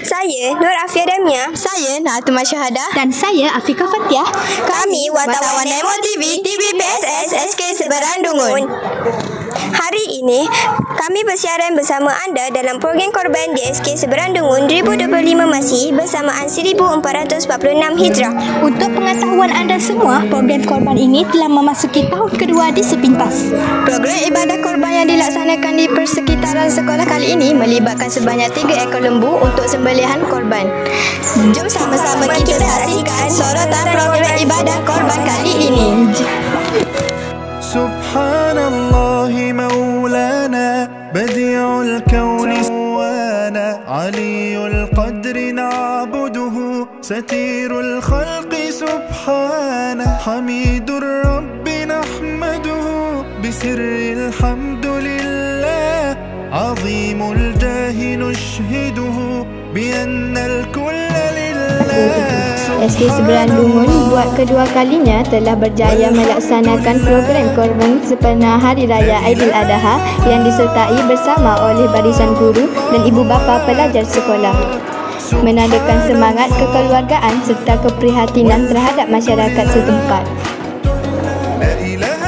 Saya Nur Afia Damia. Saya Naatuma Syahada. Dan saya Afika Fatiah. Kami wartawan Nemo TV, TVPSS SK Seberang-Dungun. Hari ini, kami bersiaran bersama anda dalam program korban di SK Seberang-Dungun 2025 Masih bersamaan 1446 Hijrah. Untuk pengetahuan anda semua, program korban ini telah memasuki tahun kedua di sepintas. Program ibadah korban yang dilaksanakan di persekitaran sekolah kali ini melibatkan sebanyak 3 ekor lembu untuk sembelihan korban. Jom sama-sama kita saksikan sorotan program ibadah korban kali ini. Subhanallah maulana badi'ul kauni sawana aliyul qadri na'buduhu satirul khalqi subhana hamidur rabbi nahmaduhu bisirril hamdulillah azimul jahi nushhiduhu biannal kulla lillah. SK Seberang-Dungun buat kedua kalinya telah berjaya melaksanakan program korban sempena Hari Raya Aidiladha yang disertai bersama oleh barisan guru dan ibu bapa pelajar sekolah, menandakan semangat kekeluargaan serta keprihatinan terhadap masyarakat setempat. لا إله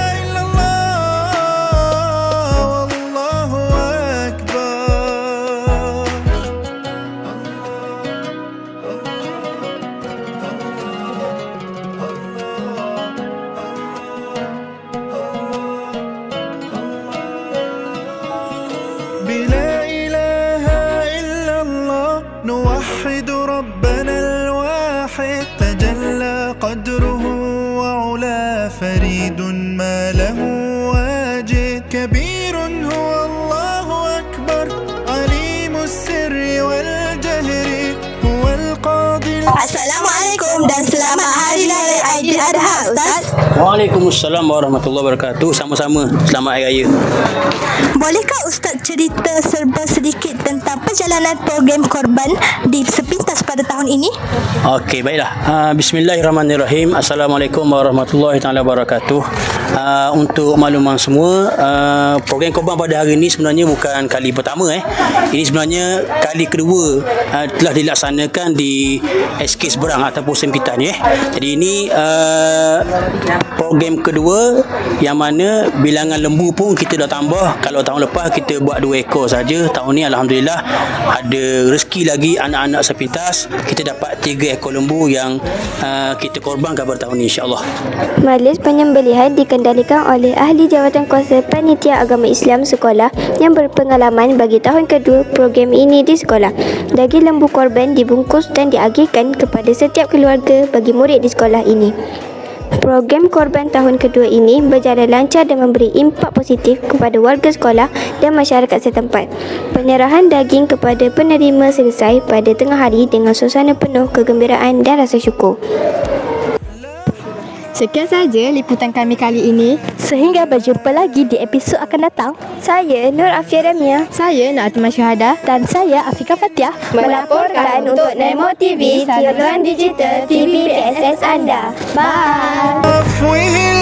إلا الله نوحد ربنا الواحد تجلى قدره وعلا فريد ما له واجد كبير هو الله أكبر عليم السر والجهر هو القاضي. Assalamualaikum dan selamat Hari Raya Aidiladha, Ustaz. Waalaikumsalam warahmatullahi wabarakatuh. Sama-sama, selamat Hari Raya. Bolehkah Ustaz cerita serba sedikit tentang perjalanan program korban di sepintas pada tahun ini? Okey, baiklah. Bismillahirrahmanirrahim. Assalamualaikum warahmatullahi wabarakatuh. Untuk makluman semua, program korban pada hari ini sebenarnya bukan kali pertama. Ini sebenarnya kali kedua telah dilaksanakan di SK Seberang ataupun Sempitan. Jadi ini program kedua yang mana bilangan lembu pun kita dah tambah. Kalau tahun lepas kita buat 2 ekor saja, tahun ni alhamdulillah ada rezeki lagi anak-anak sepintas, kita dapat 3 ekor lembu yang kita korbankan pada tahun ni, insya-Allah. Majlis penyembelihan dikendalikan oleh ahli jawatan kuasa panitia agama Islam sekolah yang berpengalaman bagi tahun kedua program ini di sekolah. Daging lembu korban dibungkus dan diagihkan kepada setiap keluarga bagi murid di sekolah ini. Program korban tahun kedua ini berjalan lancar dan memberi impak positif kepada warga sekolah dan masyarakat setempat. Penyerahan daging kepada penerima selesai pada tengah hari dengan suasana penuh kegembiraan dan rasa syukur. Sekian sahaja liputan kami kali ini. Sehingga berjumpa lagi di episod akan datang. Saya Nur Afia Damia. Saya Naatuma Syahada. Dan saya Afika Fatiah melaporkan untuk Nemo TV, saluran digital TVPSS anda. Bye.